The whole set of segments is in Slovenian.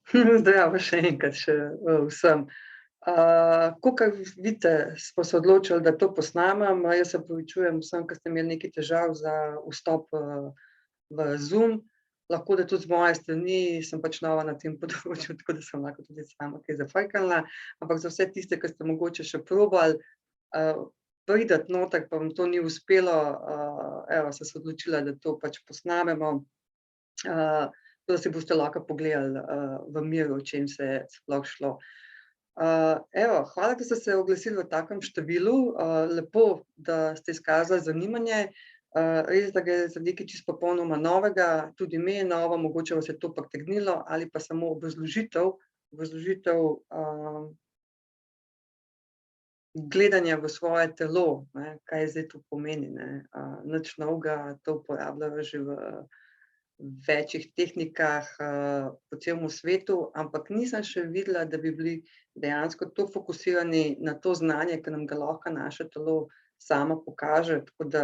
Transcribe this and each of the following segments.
Zdravo še enkrat še vsem. Kakor vidite, smo se odločili, da to posnamem. Jaz se opravičujem vsem, ki ste imeli nekaj težav za vstop v Zoom. Lahko da tudi z moje strani, sem pač nova na tem področju, tako da sem lahko tudi sama kaj zafrknila, ampak za vse tiste, ki ste mogoče še probali priti noter, pa vam to ni uspelo, evo, sem se odločila, da to pač posnamemo, da si boste lahko pogledali v miru, o čem se je sploh šlo. Evo, hvala, da ste se oglasili v takem številu, lepo, da ste izkazali zanimanje, res, da gre za nekaj čisto popolnoma novega, tudi ime je novo, mogoče vas je to pritegnilo ali pa samo obrazložitev gledanja v svoje telo, ne, kaj zdaj to pomeni, ne. Nič novega, to uporabljajo že v večih tehnikah po celem svetu, ampak nisem še videla, da bi bili dejansko tako fokusirani na to znanje, ki nam ga lahko naše telo samo pokaže, tako da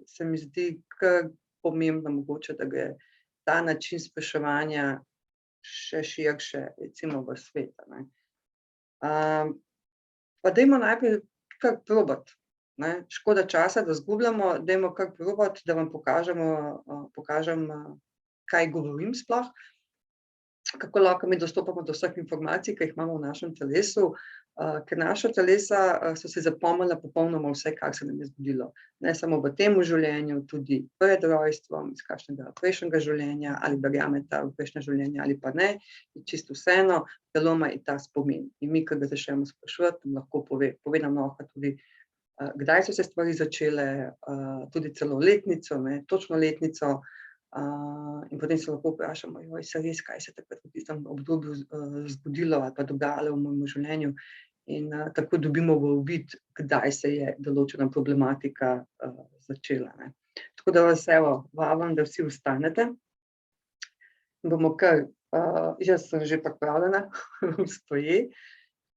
se mi zdi kar pomembno mogoče, da gre ta način spraševanja še širše, recimo v svet, a ne. Pa dajmo najprej kar probati, ne, škoda časa, da izgubljamo, dajmo kar probati, da vam pokažem, kaj govorim sploh, kako lahko mi dostopamo do vseh informacij, ki jih imamo v našem telesu, ker naša telesa so si zapomnila popolnoma vse, kar se nam je zgodilo. Ne samo v tem življenju, tudi pred rojstvom, iz kakšnega prejšnjega življenja, ali verjamete v prejšnje življenje ali pa ne, je čisto vseeno, telo ima ta spomin. In mi, ko ga začnemo spraševati, nam lahko pove nam lahko tudi, kdaj so se stvari začele, tudi celo letnico, ne, točno letnico, in potem se lahko vprašamo, joj, saj res, kaj se je takrat v tistem obdobju zgodilo ali pa dogajalo v mojem življenju, in tako dobimo v uvid, kdaj se je določena problematika začela, ne. Tako da vas, evo, vabim, da vsi vstanete. Bomo kar, jaz sem že pripravljena, stoje,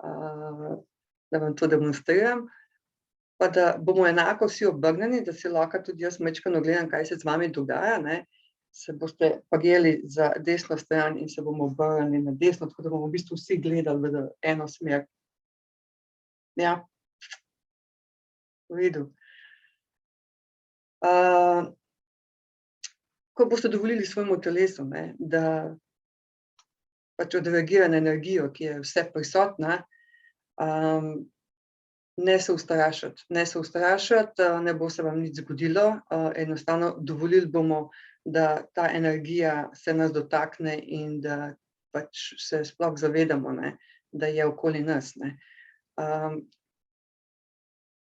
da vam to demonstriram, pa da bomo enako vsi obrnjeni, da si lahko tudi jaz majčkeno ogledam, kaj se z vami dogaja, ne. Se boste prijeli za desno stran in se bomo obrnili na desno, tako da bomo v bistvu vsi gledali v eno smer. Ja. V redu. Ko boste dovolili svojemu telesu, ne, da pač odreagira na energijo, ki je vseprisotna, ne se ustrašiti, ne bo se vam nič zgodilo, enostavno dovolili bomo, da ta energija se nas dotakne in da pač se sploh zavedamo, ne, da je okoli nas, ne.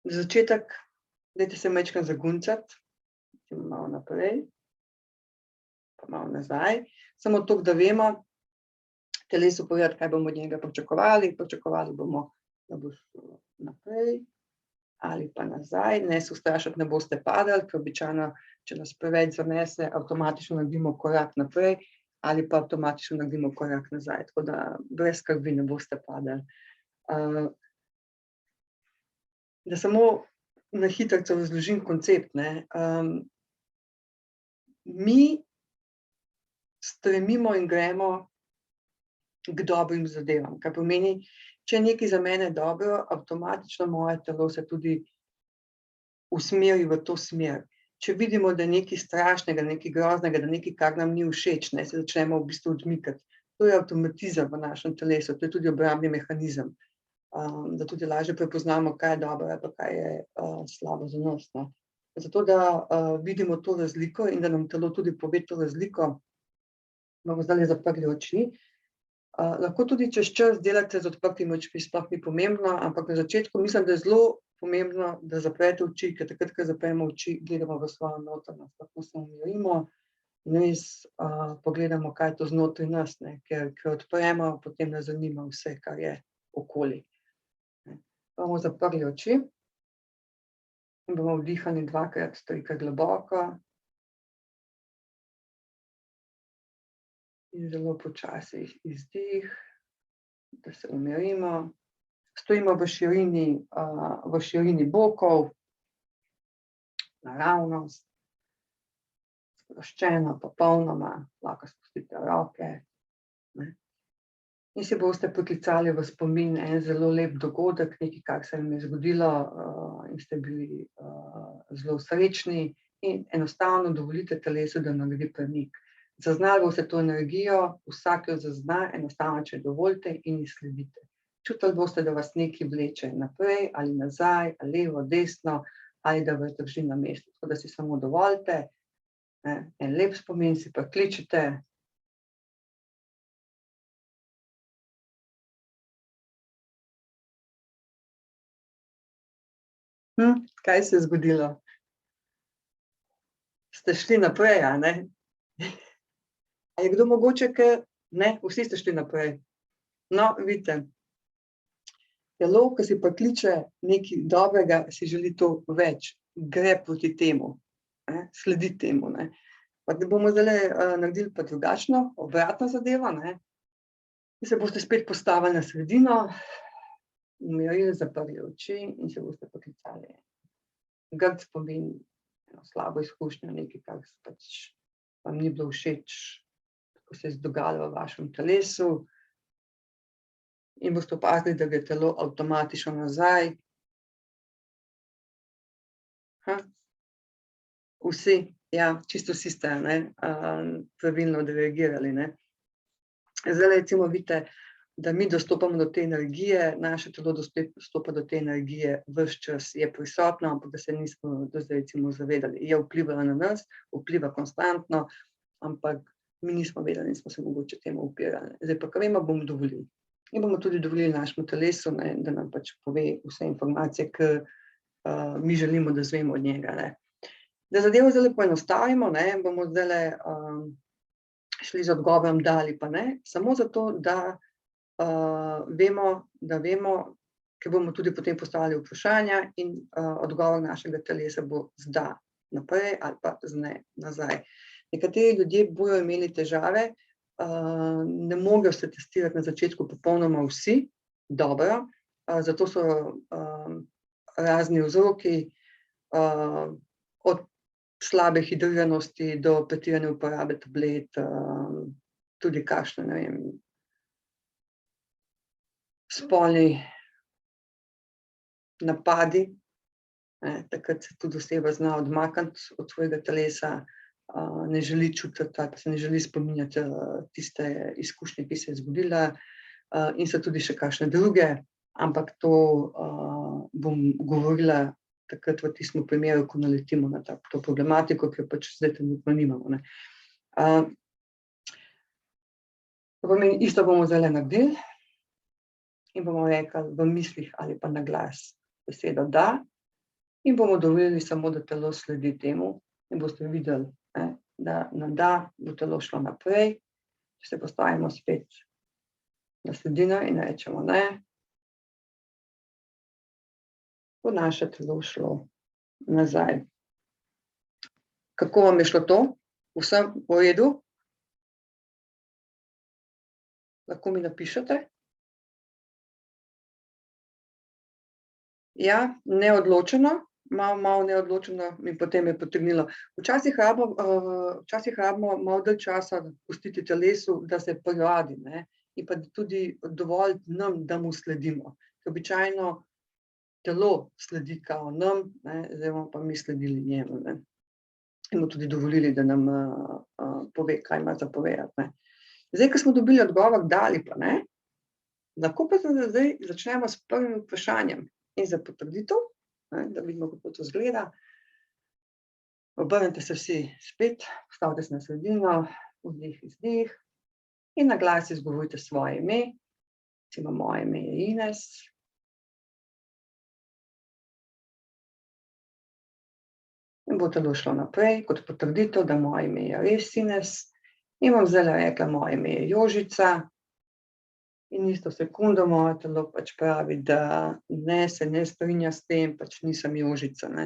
Za začetek dajte se majčkeno zaguncati, malo naprej, pa malo nazaj, samo toliko, da vemo, telesu povedati, kaj bomo od njega pričakovali. Pričakovali bomo, da bo šlo naprej ali pa nazaj, ne se ustrašiti, ne boste padli, ker običajno, če nas preveč zanese, avtomatično naredimo korak naprej ali pa avtomatično naredimo korak nazaj, tako da brez skrbi ne boste padli. Da samo na hitrico razložim koncept, ne, mi stremimo in gremo k dobrim zadevam, kar pomeni, če je nekaj za mene dobro, avtomatično moje telo se tudi usmeri v to smer. Če vidimo, da je nekaj strašnega, nekaj groznega, da nekaj, kar nam ni všeč, ne, se začnemo v bistvu odmikati. To je avtomatizem v našem telesu, to je tudi obrambni mehanizem, da tudi lažje prepoznamo, kaj je dobro ali pa kaj je slabo za nas, ne. Zato, da vidimo to razliko in da nam telo tudi pove to razliko, bomo zdajle zaprli oči. Lahko tudi čez čas delate z odprtimi očmi, sploh ni pomembno, ampak na začetku mislim, da je zelo pomembno, da zaprete oči, ker takrat, ko zapremo oči, gledamo v svojo notranjost, lahko se umirimo in res pogledamo, kaj je to znotraj nas, ne, ker odpremo, potem nas zanima vse, kar je okoli. Bomo zaprli oči in bomo vdihali dvakrat, trikrat globoko in zelo počasi izdih, da se umirimo. Stojimo v širini bokov, naravnost, sproščeno, popolnoma, lahko spustite roke, ne. in si boste priklicali v spomin en zelo lep dogodek, nekaj, kar se vam je zgodilo, in ste bili, zelo srečni in enostavno dovolite telesu, da naredi premik. Zaznali boste to energijo, vsak jo zazna, enostavno, če dovolite in ji sledite. Čutili boste, da vas nekaj vleče naprej ali nazaj, ali levo, desno, ali da vas drži na mestu. Tako da si samo dovolite, en lep spomin si prikličite. Kaj se je zgodilo? Ste šli naprej, a ne? A je kdo mogoče ne, vsi ste šli naprej. No, vidite, telo, ko si prikliče nekaj dobrega, si želi to več, gre proti temu, sledi temu, ne. Pa da bomo zdajle, naredili pa drugačno, obratno zadevo, ne. In se boste spet postavili na sredino, umirili, zaprli oči in se boste priklicali grd spomin, eno slabo izkušnjo, nekaj, kar pač vam ni bilo všeč, ko se je dogajalo v vašem telesu, in boste opazili, da gre telo avtomatično nazaj. Vsi, ja, čisto vsi ste, pravilno odreagirali, ne. Zdajle recimo vidite, da mi dostopamo do te energije, naše telo dostopa do te energije ves čas, je prisotno, ampak da se nismo do zdaj recimo zavedali. Je vplivala na nas, vpliva konstantno, ampak mi nismo vedeli in smo se mogoče temu upirali. Zdaj pa, ko vemo, bomo dovolili. In bomo tudi dovolili našemu telesu, ne, da nam pač pove vse informacije, ki mi želimo, da izvemo od njega, ne. Da zadevo zdajle poenostavimo, ne, bomo zdajle šli z odgovorom da ali pa ne, samo zato, da vemo, ker bomo tudi potem postavili vprašanja in odgovor našega telesa bo z da naprej ali pa z ne nazaj. Nekateri ljudje bojo imeli težave, ne morejo se testirati na začetku popolnoma vsi, dobro, zato so razni vzroki, od slabe hidriranosti do pretirane uporabe tablet, tudi kakšne, ne vem, spolni napadi, takrat se tudi oseba zna odmakniti od svojega telesa, ne želi čutiti ali pa se ne želi spominjati tiste izkušnje, ki se je zgodila, in so tudi še kakšne druge, ampak to bom govorila takrat v tistem primeru, ko naletimo na to problematiko, ki jo pač zdaj trenutno nimamo, ne. To pomeni, isto bomo zdajle naredili in bomo rekli v mislih ali pa na glas besedo da in bomo dovolili samo, da telo sledi temu in boste videli, da na da bo telo šlo naprej, če se postavimo spet na sredino in rečemo ne, bo naše telo šlo nazaj. Kako vam je šlo to? Vsem v redu? Lahko mi napišete? Ja, neodločeno, malo neodločeno in potem je potegnilo. Včasih rabimo malo dalj časa pustiti telesu, da se priradi, ne, in pa tudi dovoliti nam, da mu sledimo. Običajno telo sledi kao nam, ne, zdaj bomo pa mi sledili njemu, ne. In mu tudi dovolili, da nam pove, kaj ima za povedati, ne. Zdaj, ko smo dobili odgovor da ali pa ne, lahko pa zdaj začnemo s prvim vprašanjem. In za potrditev, da vidimo, kako to izgleda. Obrnite se vsi spet, postavite se na sredino, vdih, izdih in na glas izgovorite svoje ime. Recimo, moje ime je Ines. In bo telo šlo naprej kot potrditev, da moje ime je res Ines. In bom zdajle rekla, moje ime je Jožica. In isto sekundo moje telo pač pravi, da ne, se ne strinja s tem, pač nisem Jožica, ne.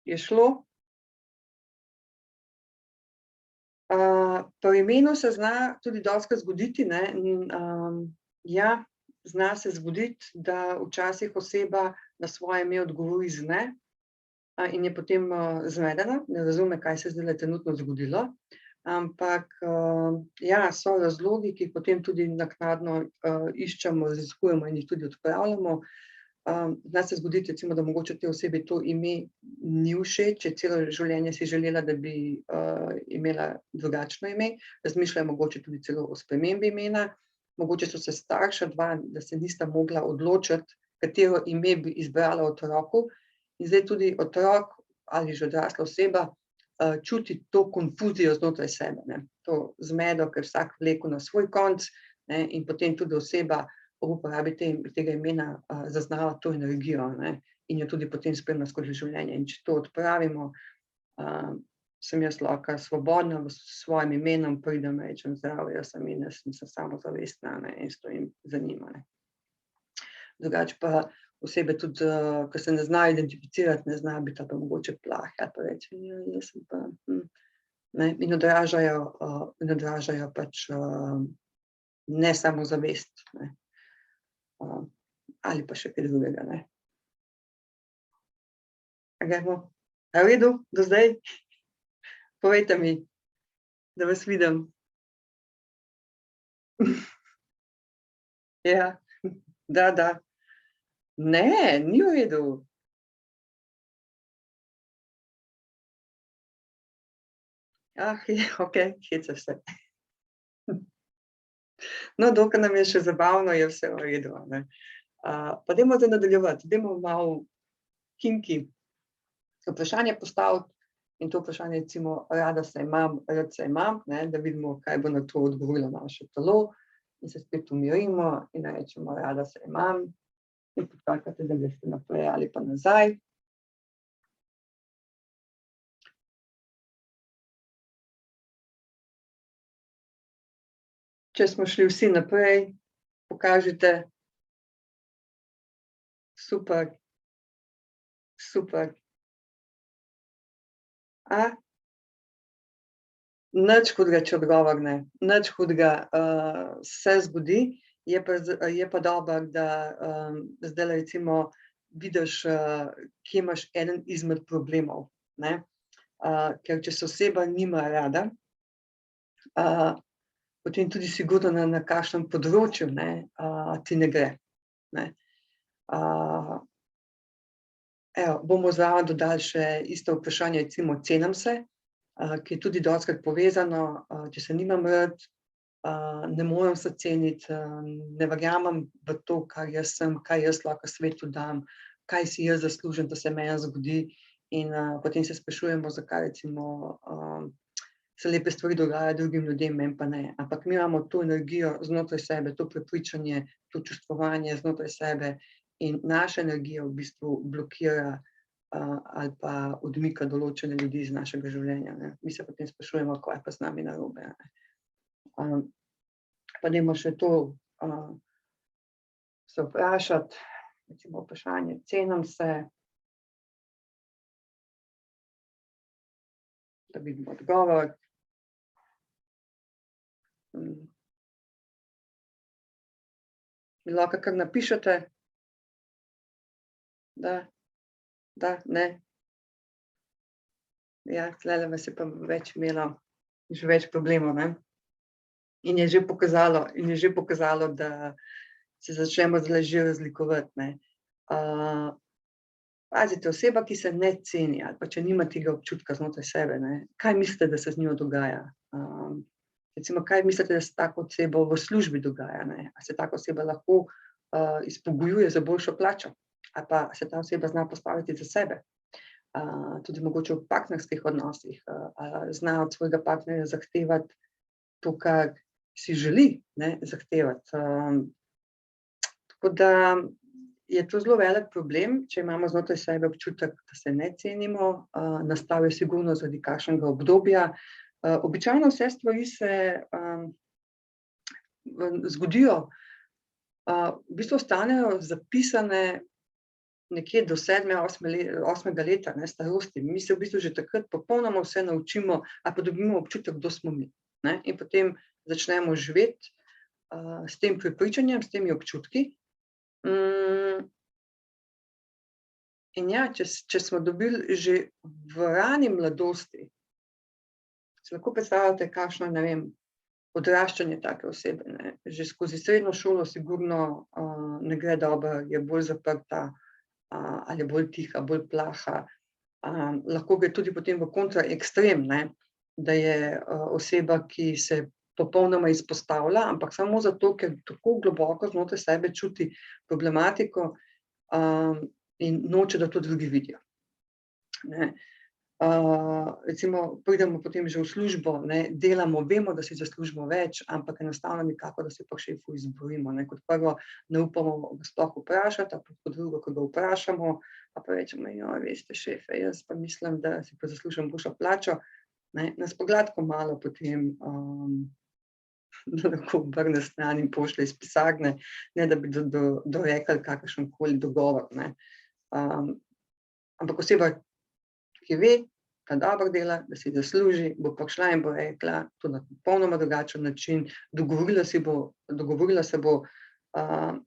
Je šlo? Pri imenu se zna tudi dostikrat zgoditi, ne, ja, zna se zgoditi, da včasih oseba na svoje ime odgovori z ne, in je potem zmedena, ne razume, kaj se je zdajle trenutno zgodilo. Ampak ja, so razlogi, ki jih potem tudi naknadno iščemo, raziskujemo in jih tudi odpravljamo. Zna se zgoditi, recimo, da mogoče tej osebi to ime ni všeč, če celo življenje si želela, da bi imela drugačno ime, razmišljajo mogoče tudi celo o spremembi imena, mogoče so se starša dva, da se nista mogla odločiti, katero ime bi izbrala otroku, in zdaj tudi otrok ali že odrasla oseba čuti to konfuzijo znotraj sebe, ne. To zmedo, ker vsak vlekel na svoj konec, ne, in potem tudi oseba ob uporabi tega imena zaznava to energijo, ne, in jo tudi potem spremlja skozi življenje. In če to odpravimo, sem jaz lahko svobodna s svojim imenom, pridem, rečem: "Zdravo, jaz sem Ines in sem samozavestna, ne, in stojim za njim," a ne. Drugače pa osebe tudi, ke se ne znajo identificirati, ne znajo biti ali pa mogoče plahe ali pa reči: "Ja, jaz sem pa, ne," in odražajo pač nesamozavest, ne. Ali pa še kaj drugega, ne. A gremo? A je v redu do zdaj? Povejte mi, da vas vidim. Ja, da. Ne, ni v redu. Okej, hecaš se. No, dokler nam je še zabavno, je vse v redu, a ne. Pa dajmo zdaj nadaljevati, dajmo malo kinki vprašanje postaviti in to vprašanje recimo: "Rada se imam, rad se imam," ne, da vidimo, kaj bo na to odgovorilo naše telo, in se spet umirimo in rečemo: "Rada se imam," in počakate, da greste naprej ali pa nazaj. Če smo šli vsi naprej, pokažite. Super. Super. Nič hudega, če odgovor ne, nič hudega, se zgodi, je pa dobro, da zdajle recimo vidiš, kje imaš eden izmed problemov, ne. Ker če se oseba nima rada, potem tudi sigurno na kakšnem področju, ne, ti ne gre, ne. Evo, bomo zraven dodali še isto vprašanje, recimo: "Cenim se," ki je tudi dostikrat povezano, če se nimam rad, ne morem se ceniti, ne verjamem v to, kar jaz sem, kaj jaz lahko svetu dam, kaj si jaz zaslužim, da se meni zgodi, in potem se sprašujemo, zakaj recimo se lepe stvari dogajajo drugim ljudem, meni pa ne. Ampak mi imamo to energijo znotraj sebe, to prepričanje, to čustvovanje znotraj sebe in naša energija v bistvu blokira ali pa odmika določene ljudi iz našega življenja, ne. Mi se potem sprašujemo, kaj je pa z nami narobe, a ne. Pa dajmo še to se vprašati, recimo vprašanje: "Cenim se," da vidimo odgovor. Mi lahko kar napišete. Da, ne. Ja, tulele vas je pa več imelo že več problemov, ne. In je že pokazalo, da se začnemo zdajle že razlikovati, ne. Pazite, oseba, ki se ne ceni, ali pa če nima tega občutka znotraj sebe, ne, kaj mislite, da se z njo dogaja? Recimo, kaj mislite, da se s tako osebo v službi dogaja, ne? A se taka oseba lahko izpogojuje za boljšo plačo? Ali pa se ta oseba zna postaviti za sebe? Tudi mogoče v partnerskih odnosih, zna od svojega partnerja zahtevati to, kar si želi, ne, zahtevati. Tako da je to zelo velik problem, če imamo znotraj sebe občutek, da se ne cenimo, nastal je sigurno zaradi kakšnega obdobja. Običajno vse stvari se zgodijo, v bistvu ostanejo zapisane nekje do 8. leta, ne, starosti. Mi se v bistvu že takrat popolnoma vse naučimo ali pa dobimo občutek, kdo smo mi, ne, in potem začnemo živeti s tem prepričanjem, s temi občutki. In ja, če smo dobili že v rani mladosti, si lahko predstavljate, kakšno, ne vem, odraščanje take osebe, ne. Že skozi srednjo šolo sigurno, ne gre dobro, je bolj zaprta, ali je bolj tiha, bolj plaha. Lahko gre tudi potem v kontra ekstrem, ne, da je, oseba, ki se popolnoma izpostavlja, ampak samo zato, ker tako globoko znotraj sebe čuti problematiko, in noče, da to drugi vidijo, ne. Recimo pridemo potem že v službo, ne, delamo, vemo, da si zaslužimo več, ampak enostavno nikakor, da se pa šefu izborimo, ne. Kot prvo ne upamo ga sploh vprašati, ali pa kot drugo, ko ga vprašamo, pa rečemo: veste, šefe, jaz pa mislim, da si pa zaslužim boljšo plačo." Ne, nas pa gladko malo potem, lahko obrne stran in pošlje iz pisarne, ne da bi dorekli kakršenkoli dogovor, ne. Ampak oseba, ki ve, da dobro dela, da si zasluži, bo prišla in bo rekla to na popolnoma drugačen način, dogovorila se bo,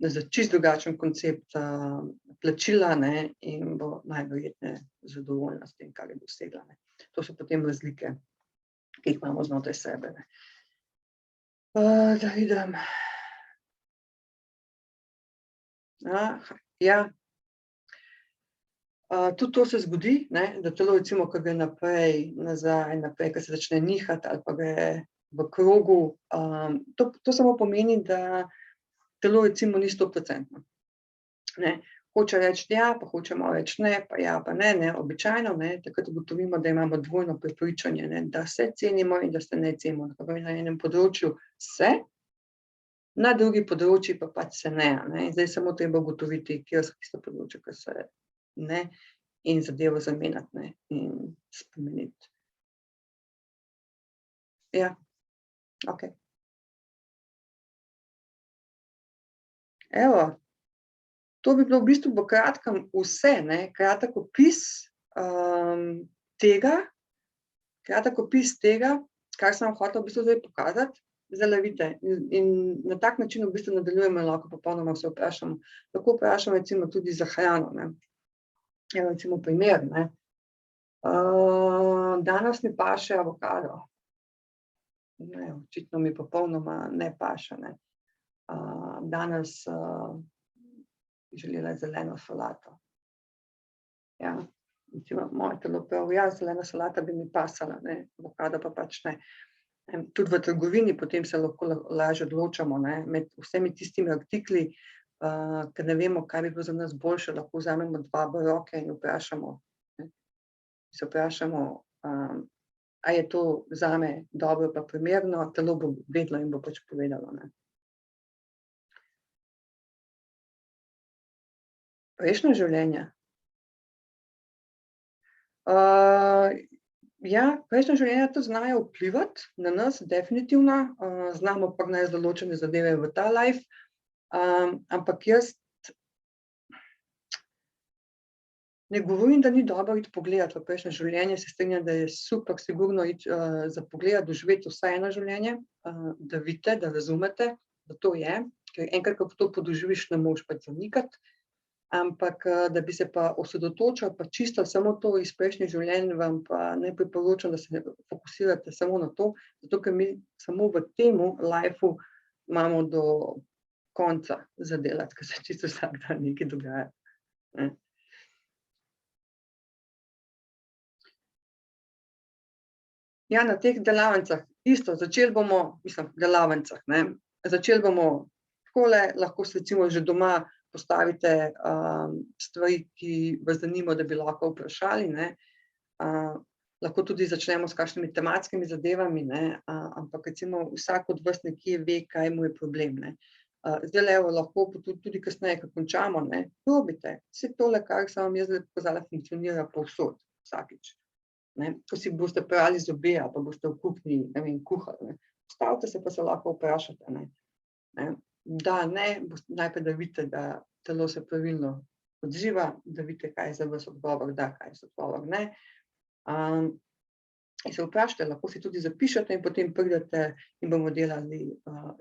za čisto drugačen koncept, plačila, ne, in bo najverjetneje zadovoljna s tem, kar je dosegla, ne. To so potem razlike, ki jih imamo znotraj sebe, ne. Da vidim. Ja. Tudi to se zgodi, ne, da telo recimo, ko gre naprej, nazaj, naprej, ko se začne nihati ali pa gre v krogu, to samo pomeni, da telo recimo ni 100-procentno, ne. Hoče reči ja, pa hoče malo reči ne, pa ja pa ne, ne. Običajno, ne, takrat ugotovimo, da imamo dvojno prepričanje, ne, da se cenimo in da se ne cenimo. To pomeni, na enem področju se, na drugi področju pa pač se ne, a ne. In zdaj samo treba ugotoviti, katera so tista področja, ke se ne, in zadevo zamenjati, ne, in spremeniti. Ja, okej. Evo, to bi bilo v bistvu v kratkem vse, ne, kratek opis, tega, kar sem vam hotela v bistvu zdaj pokazati. Zdajle vidite, in na tak način v bistvu nadaljujemo in lahko popolnoma vse vprašamo. Lahko vprašamo recimo tudi za hrano, ne. Evo recimo primer, ne. Danes mi paše avokado. Ne, očitno mi popolnoma ne paše, ne. Danes, bi želela zeleno solato. Ja, recimo moje telo pravi: "Ja, zelena solata bi mi pasala, ne, avokado pa pač ne." Tudi v trgovini potem se lahko lažje odločamo, ne, med vsemi tistimi artikli, ker ne vemo, kaj bi bilo za nas boljše, lahko vzamemo dva v roke in vprašamo, ne. Se vprašamo, a je to zame dobro pa primerno, telo bo vedelo in bo pač povedalo, ne. Prejšnja življenja? Ja, prejšnja življenja tudi znajo vplivati na nas, definitivno, znamo prinesti določene zadeve v ta life, ampak jaz ne govorim, da ni dobro iti pogledat v prejšnje življenje, se strinjam, da je super sigurno iti, za pogledat, doživeti vsaj eno življenje, da vidite, da razumete, da to je, ker enkrat, ko to podoživiš, ne moreš pač zanikati, ampak, da bi se pa osredotočali pa čisto samo to iz prejšnjih življenj, vam pa ne priporočam, da se fokusirate samo na to, zato ker mi samo v temu lifeu imamo do konca za delati, ker se čisto vsak dan nekaj dogaja, ne. Ja, na teh delavnicah isto, delavnicah, ne, začeli bomo takole, lahko si recimo že doma postavite, stvari, ki vas zanimajo, da bi lahko vprašali, ne. Lahko tudi začnemo s kakšnimi tematskimi zadevami, ne, ampak recimo vsak od vas nekje ve, kaj mu je problem, ne. Zdajle evo lahko tudi kasneje, ko končamo, ne, probajte, saj tole, kar sem vam jaz zdaj pokazala, funkcionira povsod, vsakič, ne. Ko si boste prali zobe ali pa boste v kuhinji, ne vem, kuhali, ne, ustavite se pa se lahko vprašate, ne. Da, ne, najprej, da vidite, da telo se pravilno odziva, da vidite, kaj je za vas odgovor da, kaj je za odgovor ne. In se vprašajte, lahko si tudi zapišete in potem pridete in bomo delali,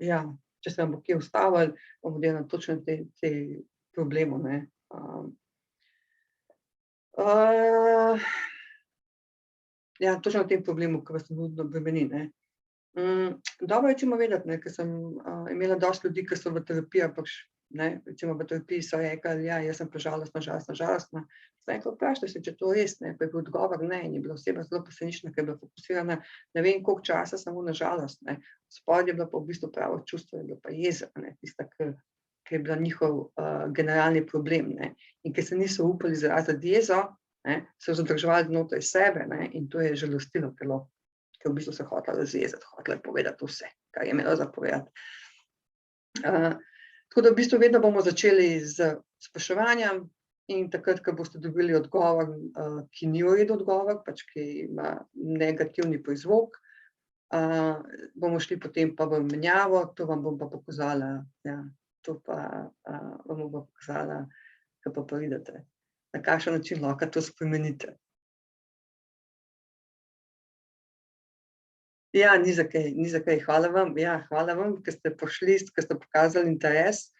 ja, če se vam bo kje ustavilo, bomo delali točno te problemov, ne. Ja, točno o tem problemu, ki vas trenutno bremeni, ne. Dobro je recimo vedeti, ne, ker sem, imela dosti ljudi, ki so v terapiji, ampak ne, recimo v terapiji so rekli: "Ja, jaz sem pa žalostna, žalostna, žalostna." Sem rekla: "Vprašajte se, če je to res, ne." Pa je bil odgovor ne in je bila oseba zelo presenečena, ker je bila fokusirana ne vem koliko časa samo na žalost, ne. Spodaj je bilo pa v bistvu pravo čustvo, je bila pa jeza, ne, tista, ke je bila njihov, generalni problem, ne. In ker se niso upali izraziti jezo, ne, so jo zadrževali znotraj sebe, ne, in to je žalostilo telo. Ker v bistvu se je hotela razjeziti, hotela je povedati vse, kar je imela za povedati. Tako da v bistvu vedno bomo začeli s spraševanjem in takrat, ko boste dobili odgovor, ki ni v redu odgovor, pač ki ima negativni prizvok, bomo šli potem pa v menjavo, to vam bom pa pokazala, ja, to pa, vam bom pa pokazala, ke pa pridete, na kakšen način lahko to spremenite. Ja, ni za kaj, ni za kaj. Hvala vam, ja, hvala vam, ke ste prišli, ke ste pokazali interes,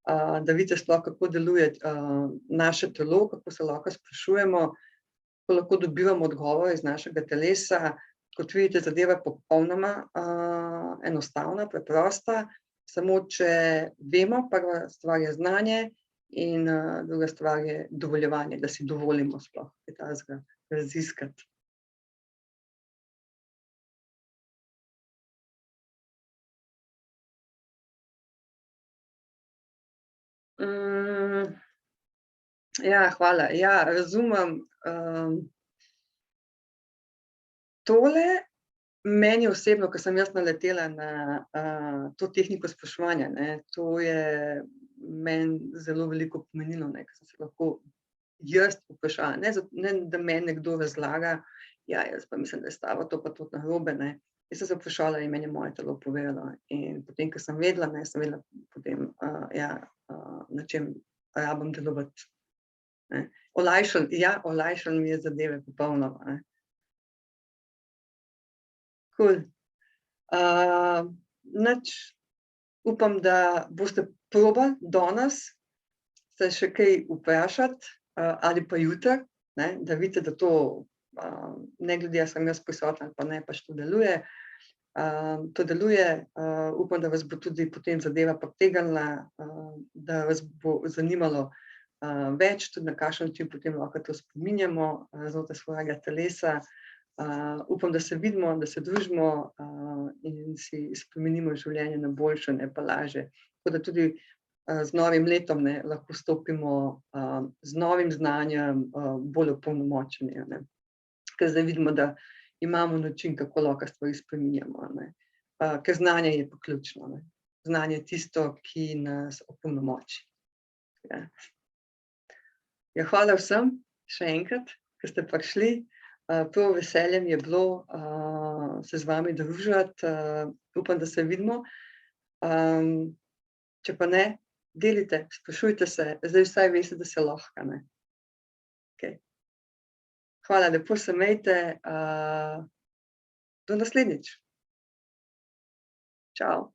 da vidite sploh, kako deluje, naše telo, kako se lahko sprašujemo, kako lahko dobivamo odgovore iz našega telesa. Kot vidite, zadeva je popolnoma, enostavna, preprosta, samo če vemo, prva stvar je znanje in, druga stvar je dovoljevanje, da si dovolimo sploh kaj takega raziskati. Ja, hvala. Ja, razumem, tole meni osebno, ke sem jaz naletela na, to tehniko spraševanja, ne, to je meni zelo veliko pomenilo, ne, ke sem se lahko jaz vprašala, ne da meni nekdo razlaga: "Ja, jaz pa mislim, da je s tabo to pa to narobe," ne. Jaz sem se vprašala in meni je moje telo povedalo. In potem, ko sem vedela, ne, sem vedela potem, ja, na čem rabim delovati, ne. Olajšalo mi je zadeve popolnoma, ne. Ful. Nič, upam, da boste probali danes se še kaj vprašati, ali pa jutri, ne, da vidite, da to, ne glede, a sem jaz prisotna ali pa ne, pač to deluje. To deluje, upam, da vas bo tudi potem zadeva pritegnila, da vas bo zanimalo, več, tudi na kakšen način potem lahko to spreminjamo, znotraj svojega telesa. Upam, da se vidimo, da se družimo, in si spremenimo življenje na boljše, ne pa lažje. Tako da tudi, z novim letom, ne, lahko vstopimo, z novim znanjem, bolj opolnomočeni, a ne. Ker zdaj vidimo, da imamo način, kako lahko stvari spreminjamo, a ne. Ker znanje je pa ključno, ne. Znanje je tisto, ki nas opolnomoči. Ja. Ja, hvala vsem še enkrat, ke ste prišli. Prav veselje mi je bilo, se z vami družiti, upam, da se vidimo. Če pa ne, delajte, sprašujte se, zdaj vsaj veste, da se lahko, a ne. Okej. Hvala, lepo se imejte, do naslednjič. Čao.